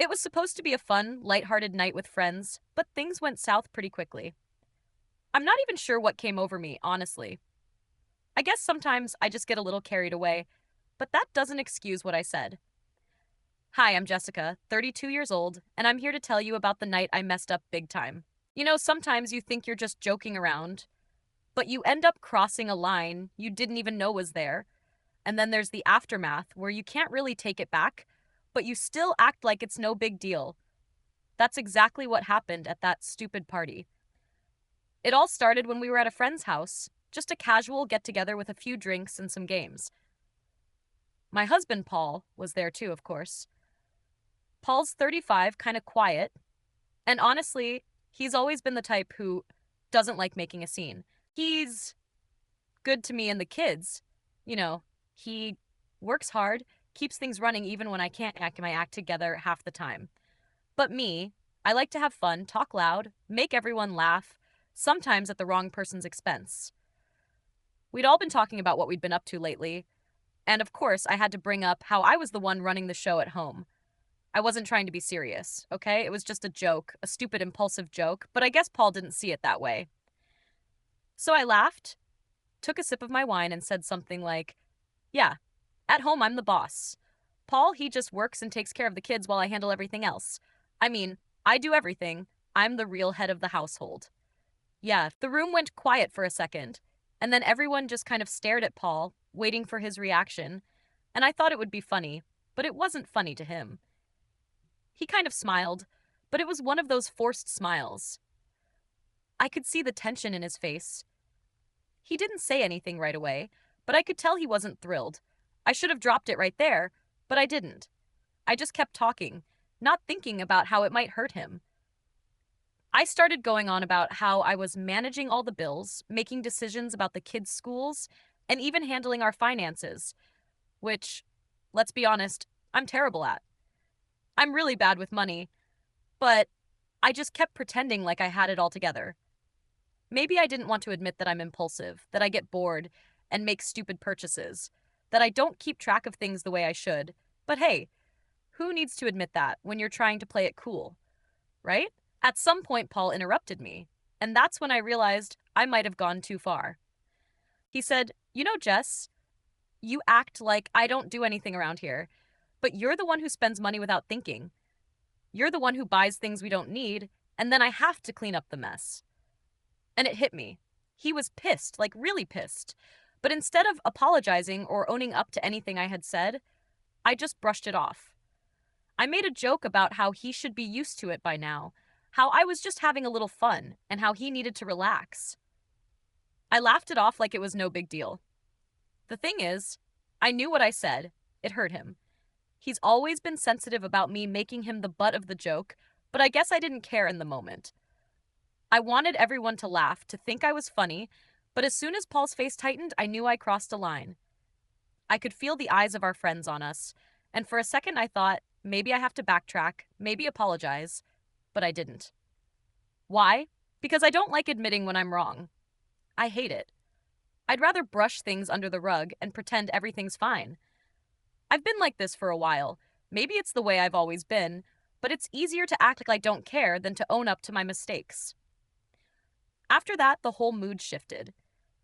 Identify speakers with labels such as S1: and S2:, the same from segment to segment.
S1: It was supposed to be a fun, lighthearted night with friends, but things went south pretty quickly. I'm not even sure what came over me, honestly. I guess sometimes I just get a little carried away, but that doesn't excuse what I said. Hi, I'm Jessica, 32 years old, and I'm here to tell you about the night I messed up big time. Sometimes you think you're just joking around, but you end up crossing a line you didn't even know was there. And then there's the aftermath where you can't really take it back, but you still act like it's no big deal. That's exactly what happened at that stupid party. It all started when we were at a friend's house, just a casual get together with a few drinks and some games. My husband, Paul, was there too, of course. Paul's 35, kind of quiet, and honestly, he's always been the type who doesn't like making a scene. He's good to me and the kids. You know, he works hard, keeps things running even when I can't act my act together half the time. But me, I like to have fun, talk loud, make everyone laugh, sometimes at the wrong person's expense. We'd all been talking about what we'd been up to lately, and of course, I had to bring up how I was the one running the show at home. I wasn't trying to be serious, okay? It was just a joke, a stupid, impulsive joke, but I guess Paul didn't see it that way. So I laughed, took a sip of my wine, and said something like, yeah, at home I'm the boss. Paul, he just works and takes care of the kids while I handle everything else. I mean, I do everything. I'm the real head of the household. Yeah, the room went quiet for a second, and then everyone just kind of stared at Paul, waiting for his reaction, and I thought it would be funny, but it wasn't funny to him. He kind of smiled, but it was one of those forced smiles. I could see the tension in his face. He didn't say anything right away, but I could tell he wasn't thrilled. I should have dropped it right there, but I didn't. I just kept talking, not thinking about how it might hurt him. I started going on about how I was managing all the bills, making decisions about the kids' schools, and even handling our finances, which, let's be honest, I'm terrible at. I'm really bad with money, but I just kept pretending like I had it all together. Maybe I didn't want to admit that I'm impulsive, that I get bored and make stupid purchases, that I don't keep track of things the way I should. But hey, who needs to admit that when you're trying to play it cool, right? At some point, Paul interrupted me, and that's when I realized I might have gone too far. He said, Jess, you act like I don't do anything around here, but you're the one who spends money without thinking. You're the one who buys things we don't need, and then I have to clean up the mess. And it hit me. He was pissed, like really pissed. But instead of apologizing or owning up to anything I had said, I just brushed it off. I made a joke about how he should be used to it by now, how I was just having a little fun, and how he needed to relax. I laughed it off like it was no big deal. The thing is, I knew what I said. It hurt him. He's always been sensitive about me making him the butt of the joke, but I guess I didn't care in the moment. I wanted everyone to laugh, to think I was funny, but as soon as Paul's face tightened, I knew I crossed a line. I could feel the eyes of our friends on us, and for a second I thought, maybe I have to backtrack, maybe apologize, but I didn't. Why? Because I don't like admitting when I'm wrong. I hate it. I'd rather brush things under the rug and pretend everything's fine. I've been like this for a while. Maybe it's the way I've always been, but it's easier to act like I don't care than to own up to my mistakes. After that, the whole mood shifted.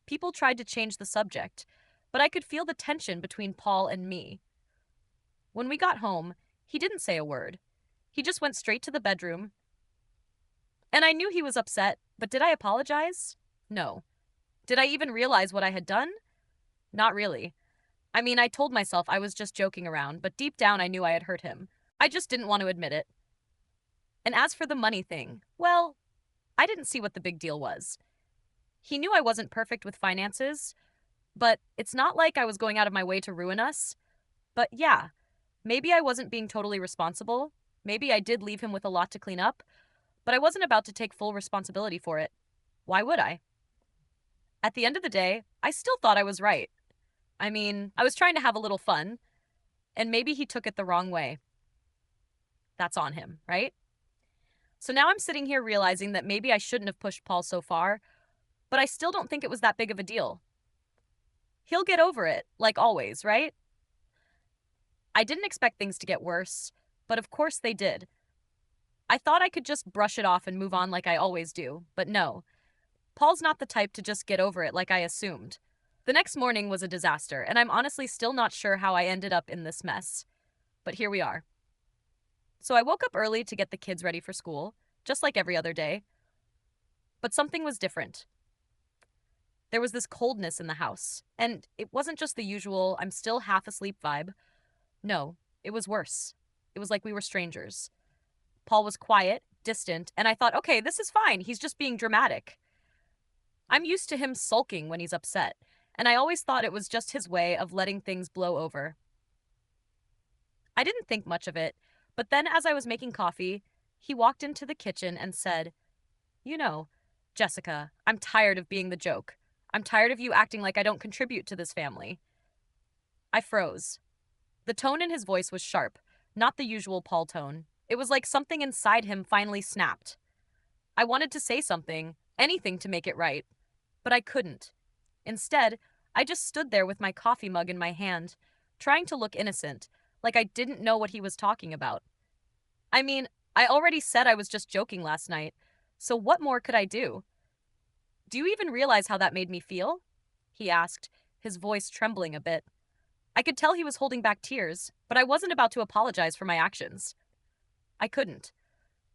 S1: People tried to change the subject, but I could feel the tension between Paul and me. When we got home, he didn't say a word. He just went straight to the bedroom. And I knew he was upset, but did I apologize? No. Did I even realize what I had done? Not really. I mean, I told myself I was just joking around, but deep down I knew I had hurt him. I just didn't want to admit it. And as for the money thing, well, I didn't see what the big deal was. He knew I wasn't perfect with finances, but it's not like I was going out of my way to ruin us. But yeah, maybe I wasn't being totally responsible. Maybe I did leave him with a lot to clean up, but I wasn't about to take full responsibility for it. Why would I? At the end of the day, I still thought I was right. I mean, I was trying to have a little fun, and maybe he took it the wrong way. That's on him, right? So now I'm sitting here realizing that maybe I shouldn't have pushed Paul so far, but I still don't think it was that big of a deal. He'll get over it, like always, right? I didn't expect things to get worse, but of course they did. I thought I could just brush it off and move on like I always do, but no. Paul's not the type to just get over it like I assumed. The next morning was a disaster, and I'm honestly still not sure how I ended up in this mess. But here we are. So I woke up early to get the kids ready for school, just like every other day. But something was different. There was this coldness in the house, and it wasn't just the usual I'm still half asleep vibe. No, it was worse. It was like we were strangers. Paul was quiet, distant, and I thought, okay, this is fine. He's just being dramatic. I'm used to him sulking when he's upset, and I always thought it was just his way of letting things blow over. I didn't think much of it, but then as I was making coffee, he walked into the kitchen and said, "You know, Jessica, I'm tired of being the joke. I'm tired of you acting like I don't contribute to this family." I froze. The tone in his voice was sharp, not the usual Paul tone. It was like something inside him finally snapped. I wanted to say something, anything to make it right, but I couldn't. Instead, I just stood there with my coffee mug in my hand, trying to look innocent, like I didn't know what he was talking about. I mean, I already said I was just joking last night, so what more could I do? "Do you even realize how that made me feel?" he asked, his voice trembling a bit. I could tell he was holding back tears, but I wasn't about to apologize for my actions. I couldn't.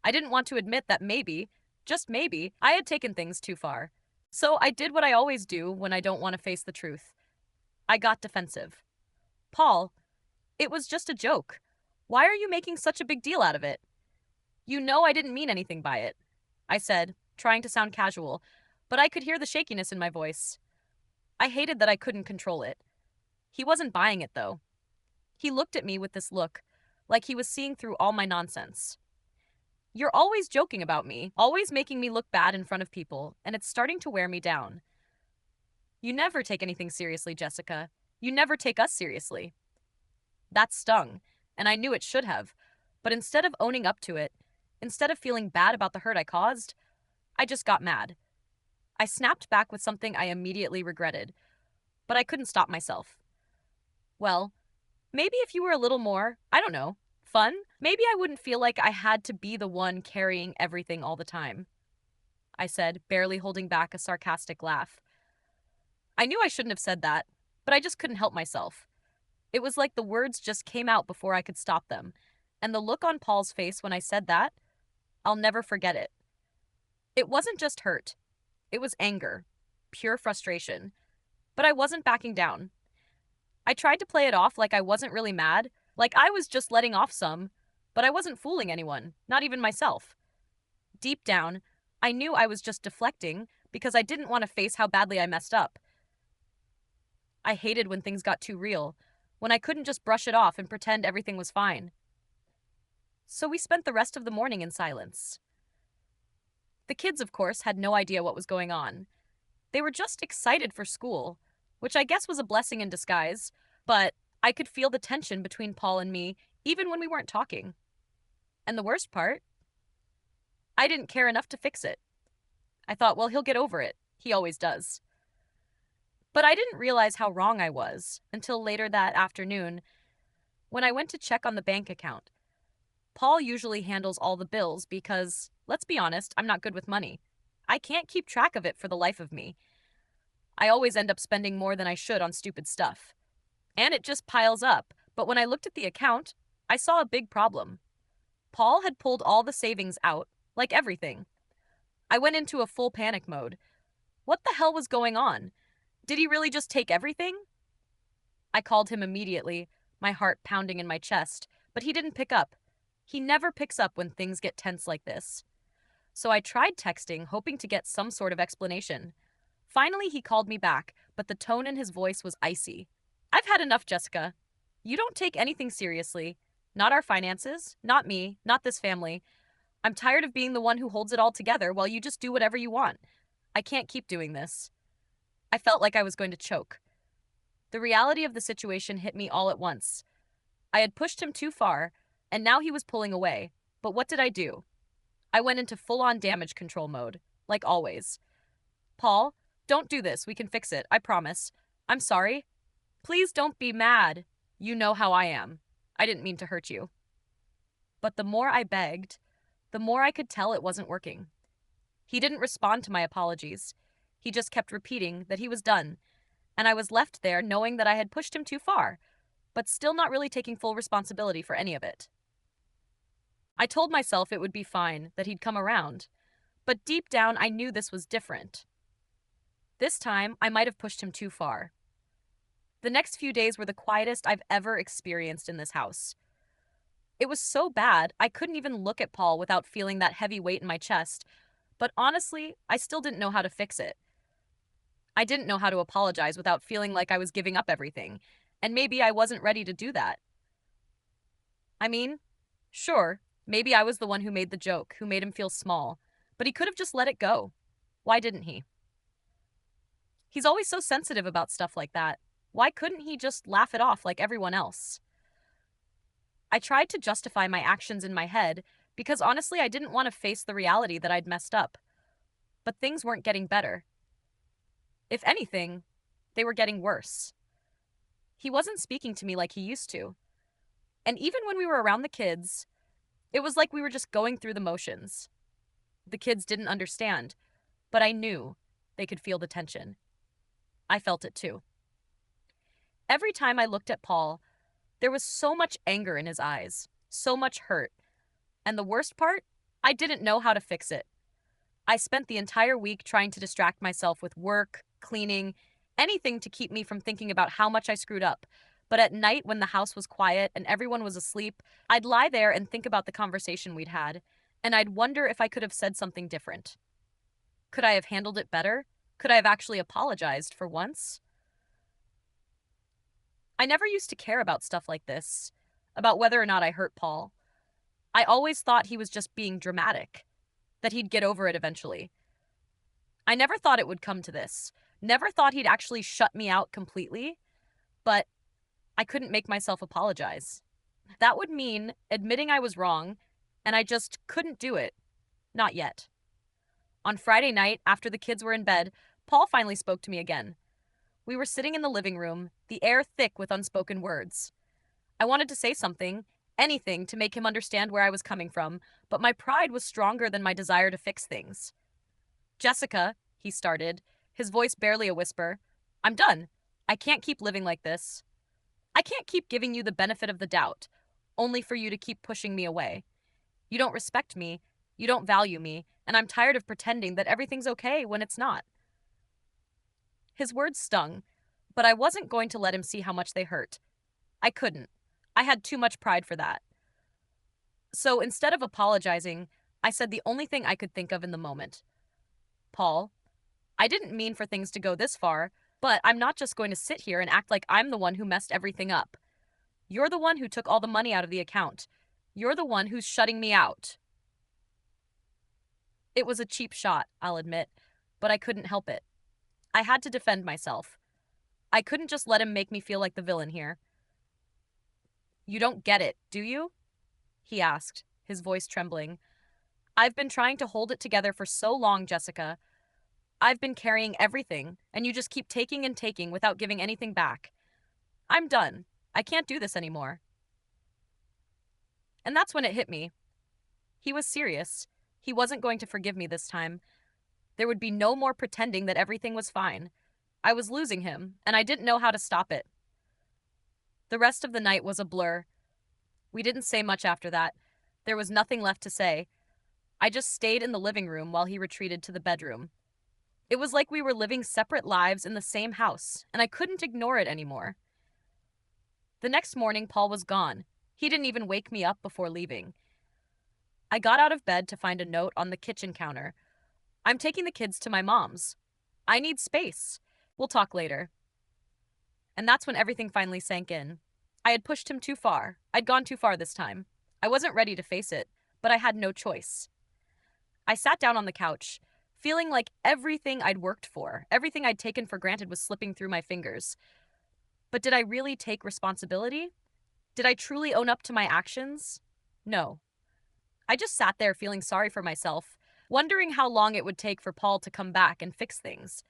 S1: I didn't want to admit that maybe, just maybe, I had taken things too far. So I did what I always do when I don't want to face the truth. I got defensive. "Paul, it was just a joke. Why are you making such a big deal out of it? You know I didn't mean anything by it," I said, trying to sound casual, but I could hear the shakiness in my voice. I hated that I couldn't control it. He wasn't buying it, though. He looked at me with this look, like he was seeing through all my nonsense. "You're always joking about me, always making me look bad in front of people, and it's starting to wear me down. You never take anything seriously, Jessica. You never take us seriously." That stung, and I knew it should have, but instead of owning up to it, instead of feeling bad about the hurt I caused, I just got mad. I snapped back with something I immediately regretted, but I couldn't stop myself. "Well, maybe if you were a little more, I don't know, fun, maybe I wouldn't feel like I had to be the one carrying everything all the time," I said, barely holding back a sarcastic laugh. I knew I shouldn't have said that, but I just couldn't help myself. It was like the words just came out before I could stop them, and the look on Paul's face when I said that, I'll never forget it. It wasn't just hurt. It was anger, pure frustration, but I wasn't backing down. I tried to play it off like I wasn't really mad, like I was just letting off some, but I wasn't fooling anyone, not even myself. Deep down, I knew I was just deflecting because I didn't want to face how badly I messed up. I hated when things got too real, when I couldn't just brush it off and pretend everything was fine. So we spent the rest of the morning in silence. The kids, of course, had no idea what was going on. They were just excited for school, which I guess was a blessing in disguise, but I could feel the tension between Paul and me even when we weren't talking. And the worst part? I didn't care enough to fix it. I thought, well, he'll get over it. He always does. But I didn't realize how wrong I was until later that afternoon when I went to check on the bank account. Paul usually handles all the bills because, let's be honest, I'm not good with money. I can't keep track of it for the life of me. I always end up spending more than I should on stupid stuff. And it just piles up, but when I looked at the account, I saw a big problem. Paul had pulled all the savings out, like everything. I went into a full panic mode. What the hell was going on? Did he really just take everything? I called him immediately, my heart pounding in my chest, but he didn't pick up. He never picks up when things get tense like this. So I tried texting, hoping to get some sort of explanation. Finally, he called me back, but the tone in his voice was icy. "I've had enough, Jessica. You don't take anything seriously. Not our finances, not me, not this family. I'm tired of being the one who holds it all together while you just do whatever you want. I can't keep doing this." I felt like I was going to choke. The reality of the situation hit me all at once. I had pushed him too far, and now he was pulling away. But what did I do? I went into full-on damage control mode, like always. "Paul, don't do this. We can fix it. I promise. I'm sorry. Please don't be mad. You know how I am. I didn't mean to hurt you." But the more I begged, the more I could tell it wasn't working. He didn't respond to my apologies. He just kept repeating that he was done, and I was left there knowing that I had pushed him too far, but still not really taking full responsibility for any of it. I told myself it would be fine, that he'd come around, but deep down I knew this was different. This time, I might have pushed him too far. The next few days were the quietest I've ever experienced in this house. It was so bad, I couldn't even look at Paul without feeling that heavy weight in my chest, but honestly, I still didn't know how to fix it. I didn't know how to apologize without feeling like I was giving up everything, and maybe I wasn't ready to do that. I mean, sure, maybe I was the one who made the joke, who made him feel small, but he could have just let it go. Why didn't he? He's always so sensitive about stuff like that. Why couldn't he just laugh it off like everyone else? I tried to justify my actions in my head because honestly, I didn't want to face the reality that I'd messed up. But things weren't getting better. If anything, they were getting worse. He wasn't speaking to me like he used to. And even when we were around the kids, it was like we were just going through the motions. The kids didn't understand, but I knew they could feel the tension. I felt it too. Every time I looked at Paul, there was so much anger in his eyes, so much hurt. And the worst part, I didn't know how to fix it. I spent the entire week trying to distract myself with work, cleaning, anything to keep me from thinking about how much I screwed up. But at night, when the house was quiet and everyone was asleep, I'd lie there and think about the conversation we'd had, and I'd wonder if I could have said something different. Could I have handled it better? Could I have actually apologized for once? I never used to care about stuff like this, about whether or not I hurt Paul. I always thought he was just being dramatic, that he'd get over it eventually. I never thought it would come to this, never thought he'd actually shut me out completely, but I couldn't make myself apologize. That would mean admitting I was wrong, and I just couldn't do it. Not yet. On Friday night, after the kids were in bed, Paul finally spoke to me again. We were sitting in the living room, the air thick with unspoken words. I wanted to say something, anything to make him understand where I was coming from, but my pride was stronger than my desire to fix things. Jessica, he started, his voice barely a whisper, I'm done. I can't keep living like this. I can't keep giving you the benefit of the doubt, only for you to keep pushing me away. You don't respect me, you don't value me, and I'm tired of pretending that everything's okay when it's not. His words stung, but I wasn't going to let him see how much they hurt. I couldn't. I had too much pride for that. So instead of apologizing, I said the only thing I could think of in the moment. Paul, I didn't mean for things to go this far, but I'm not just going to sit here and act like I'm the one who messed everything up. You're the one who took all the money out of the account. You're the one who's shutting me out. It was a cheap shot, I'll admit, but I couldn't help it. I had to defend myself. I couldn't just let him make me feel like the villain here. You don't get it, do you? He asked, his voice trembling. I've been trying to hold it together for so long, Jessica. I've been carrying everything, and you just keep taking and taking without giving anything back. I'm done. I can't do this anymore. And that's when it hit me. He was serious. He wasn't going to forgive me this time. There would be no more pretending that everything was fine. I was losing him, and I didn't know how to stop it. The rest of the night was a blur. We didn't say much after that. There was nothing left to say. I just stayed in the living room while he retreated to the bedroom. It was like we were living separate lives in the same house, and I couldn't ignore it anymore. The next morning, Paul was gone. He didn't even wake me up before leaving. I got out of bed to find a note on the kitchen counter. I'm taking the kids to my mom's. I need space. We'll talk later. And that's when everything finally sank in. I had pushed him too far. I'd gone too far this time. I wasn't ready to face it, but I had no choice. I sat down on the couch, feeling like everything I'd worked for, everything I'd taken for granted was slipping through my fingers. But did I really take responsibility? Did I truly own up to my actions? No. I just sat there feeling sorry for myself, wondering how long it would take for Paul to come back and fix things.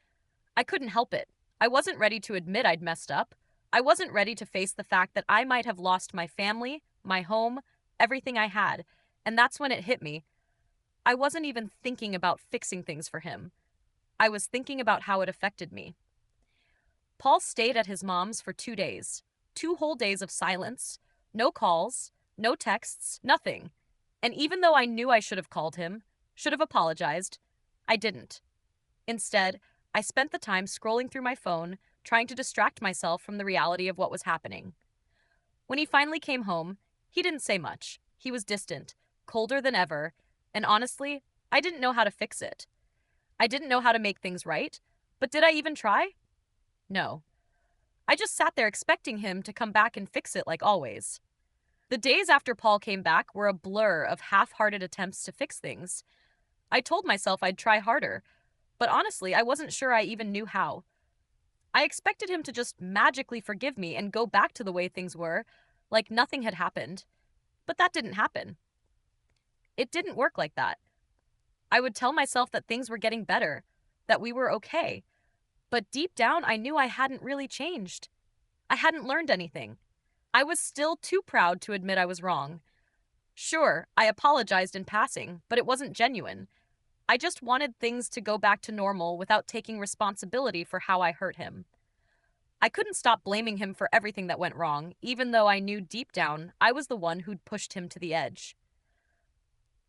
S1: I couldn't help it. I wasn't ready to admit I'd messed up. I wasn't ready to face the fact that I might have lost my family, my home, everything I had, and that's when it hit me. I wasn't even thinking about fixing things for him. I was thinking about how it affected me. Paul stayed at his mom's for 2 days, 2 whole days of silence, no calls, no texts, nothing. And even though I knew I should have called him, should have apologized, I didn't. Instead, I spent the time scrolling through my phone, trying to distract myself from the reality of what was happening. When he finally came home, he didn't say much. He was distant, colder than ever, and honestly, I didn't know how to fix it. I didn't know how to make things right, but did I even try? No. I just sat there expecting him to come back and fix it like always. The days after Paul came back were a blur of half-hearted attempts to fix things. I told myself I'd try harder, but honestly, I wasn't sure I even knew how. I expected him to just magically forgive me and go back to the way things were, like nothing had happened. But that didn't happen. It didn't work like that. I would tell myself that things were getting better, that we were okay. But deep down, I knew I hadn't really changed. I hadn't learned anything. I was still too proud to admit I was wrong. Sure, I apologized in passing, but it wasn't genuine. I just wanted things to go back to normal without taking responsibility for how I hurt him. I couldn't stop blaming him for everything that went wrong, even though I knew deep down I was the one who'd pushed him to the edge.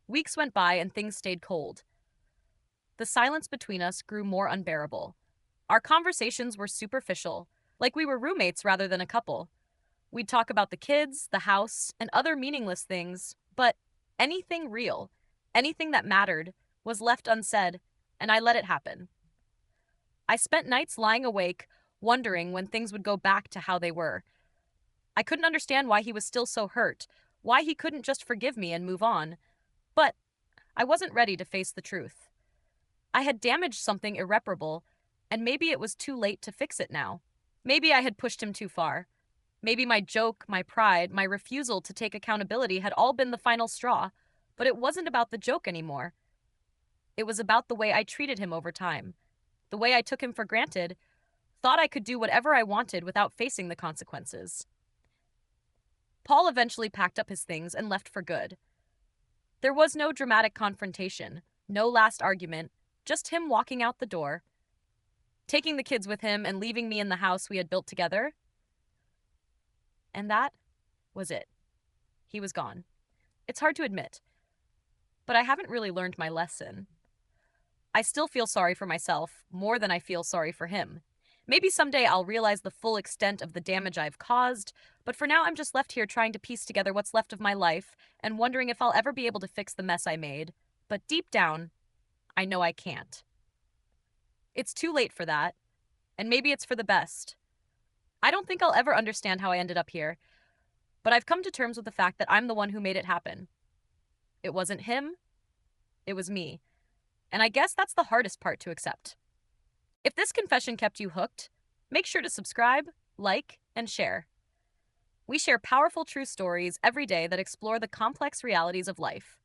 S1: Weeks went by and things stayed cold. The silence between us grew more unbearable. Our conversations were superficial, like we were roommates rather than a couple. We'd talk about the kids, the house, and other meaningless things, but anything real, anything that mattered, was left unsaid, and I let it happen. I spent nights lying awake, wondering when things would go back to how they were. I couldn't understand why he was still so hurt, why he couldn't just forgive me and move on. But I wasn't ready to face the truth. I had damaged something irreparable, and maybe it was too late to fix it now. Maybe I had pushed him too far. Maybe my joke, my pride, my refusal to take accountability had all been the final straw, but it wasn't about the joke anymore. It was about the way I treated him over time, the way I took him for granted, thought I could do whatever I wanted without facing the consequences. Paul eventually packed up his things and left for good. There was no dramatic confrontation, no last argument, just him walking out the door, taking the kids with him and leaving me in the house we had built together. And that was it. He was gone. It's hard to admit, but I haven't really learned my lesson. I still feel sorry for myself more than I feel sorry for him. Maybe someday I'll realize the full extent of the damage I've caused, but for now I'm just left here trying to piece together what's left of my life and wondering if I'll ever be able to fix the mess I made. But deep down, I know I can't. It's too late for that, and maybe it's for the best. I don't think I'll ever understand how I ended up here, but I've come to terms with the fact that I'm the one who made it happen. It wasn't him, it was me. And I guess that's the hardest part to accept. If this confession kept you hooked, make sure to subscribe, like, and share. We share powerful true stories every day that explore the complex realities of life.